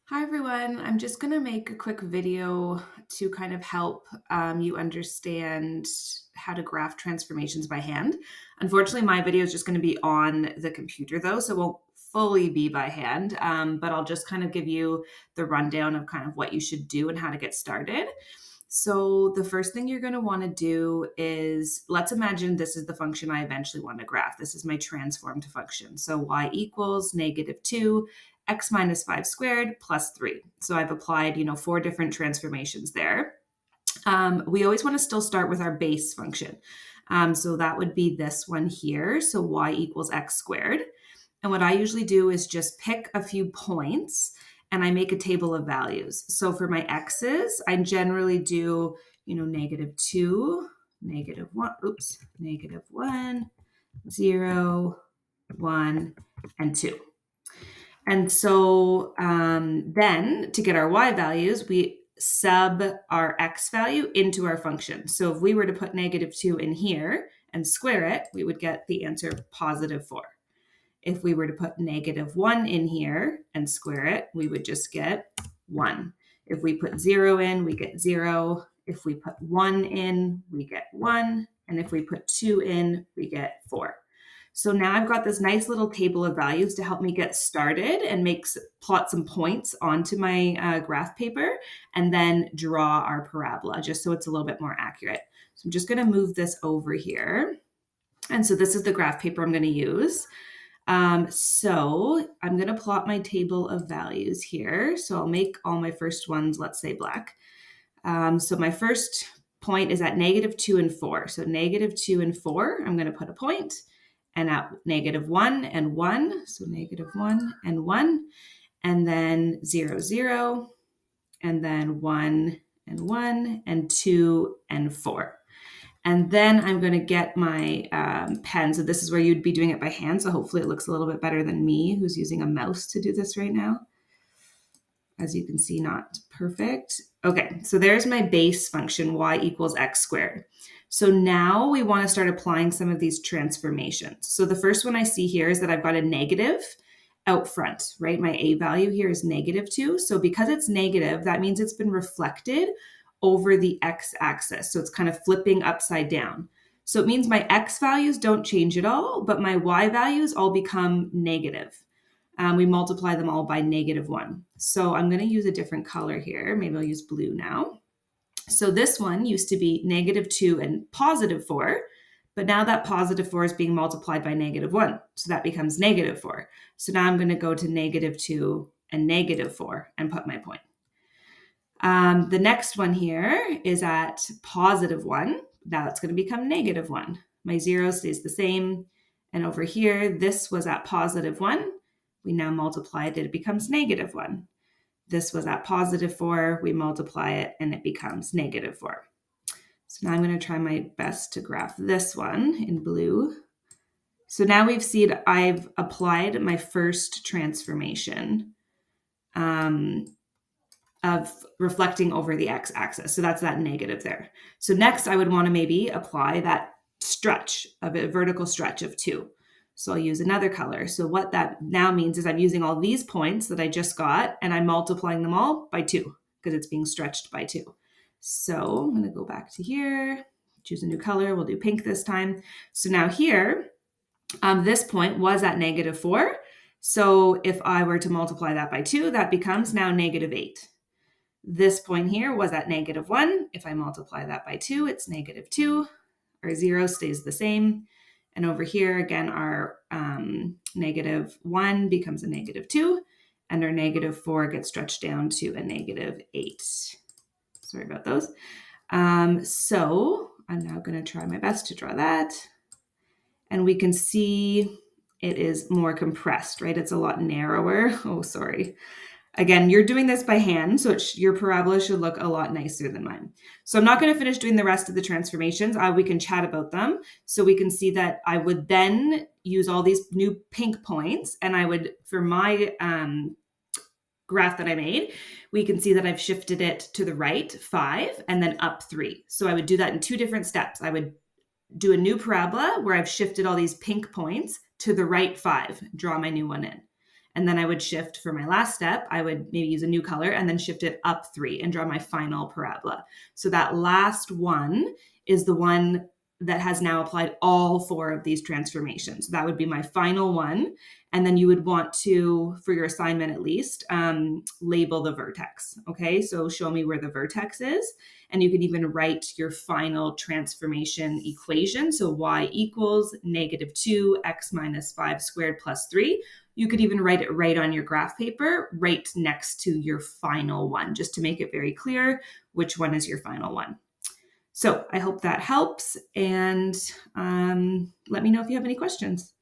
Hi everyone, I'm just going to make a quick video to kind of help you understand how to graph transformations by hand. Unfortunately, my video is just going to be on the computer though, so it won't fully be by hand, but I'll just kind of give you the rundown of kind of what you should do and how to get started. So the first thing you're going to want to do is, let's imagine this is the function I eventually want to graph. This is my transformed function. So y equals -2 x minus 5 squared plus 3. So I've applied, 4 different transformations there. We always want to still start with our base function. So that would be this one here. So y equals x squared. And what I usually do is just pick a few points and I make a table of values. So for my x's, I generally do, -2, -1, 0, 1, and 2. And so then to get our y values, we sub our x value into our function. So if we were to put -2 in here and square it, we would get the answer +4. If we were to put -1 in here and square it, we would just get 1. If we put 0 in, we get 0. If we put 1 in, we get 1. And if we put 2 in, we get 4. So now I've got this nice little table of values to help me get started and plot some points onto my graph paper and then draw our parabola just so it's a little bit more accurate. So I'm just going to move this over here. And so this is the graph paper I'm going to use. So I'm going to plot my table of values here. So I'll make all my first ones, let's say black. So my first point is at -2 and 4. So -2 and 4, I'm going to put a point. And at -1 and 1, so -1 and 1, and then 0, 0, and then 1 and 1, and 2 and 4. And then I'm going to get my pen. So this is where you'd be doing it by hand. So hopefully it looks a little bit better than me, who's using a mouse to do this right now. As you can see, not perfect. Okay, so there's my base function, y equals x squared. So now we want to start applying some of these transformations. So the first one I see here is that I've got a negative out front, right? My a value here is -2. So because it's negative, that means it's been reflected over the x-axis. So it's kind of flipping upside down. So it means my x values don't change at all, but my y values all become negative. We multiply them all by -1. So I'm going to use a different color here. Maybe I'll use blue now. So this one used to be -2 and +4, but now that +4 is being multiplied by -1. So that becomes -4. So now I'm going to go to -2 and -4 and put my point. The next one here is at +1. Now it's going to become -1. My 0 stays the same. And over here, this was at +1. We now multiply it, it becomes -1. This was at +4. We multiply it, and it becomes -4. So now I'm going to try my best to graph this one in blue. So now we've seen I've applied my first transformation of reflecting over the x-axis. So that's that negative there. So next I would want to maybe apply that stretch of a vertical stretch of 2. So I'll use another color. So what that now means is I'm using all these points that I just got and I'm multiplying them all by 2 because it's being stretched by 2. So I'm going to go back to here, choose a new color. We'll do pink this time. So now here, this point was at -4. So if I were to multiply that by 2, that becomes now -8. This point here was at -1. If I multiply that by 2, it's -2. Our 0 stays the same. And over here, again, our -1 becomes a -2. And our -4 gets stretched down to a -8. Sorry about those. So I'm now going to try my best to draw that. And we can see it is more compressed, right? It's a lot narrower. Oh, sorry. Again, you're doing this by hand, so your parabola should look a lot nicer than mine. So I'm not going to finish doing the rest of the transformations. We can chat about them. So we can see that I would then use all these new pink points, and I would, for my graph that I made, we can see that I've shifted it to the right 5 and then up 3. So I would do that in 2 different steps. I would do a new parabola where I've shifted all these pink points to the right 5, draw my new one in. And then I would shift for my last step, I would maybe use a new color and then shift it up 3 and draw my final parabola. So that last one is the one that has now applied all 4 of these transformations. So that would be my final one. And then you would want to, for your assignment at least, label the vertex. Okay, so show me where the vertex is. And you can even write your final transformation equation. So y equals -2 x minus 5 squared plus 3. You could even write it right on your graph paper, right next to your final one, just to make it very clear which one is your final one. So I hope that helps, and let me know if you have any questions.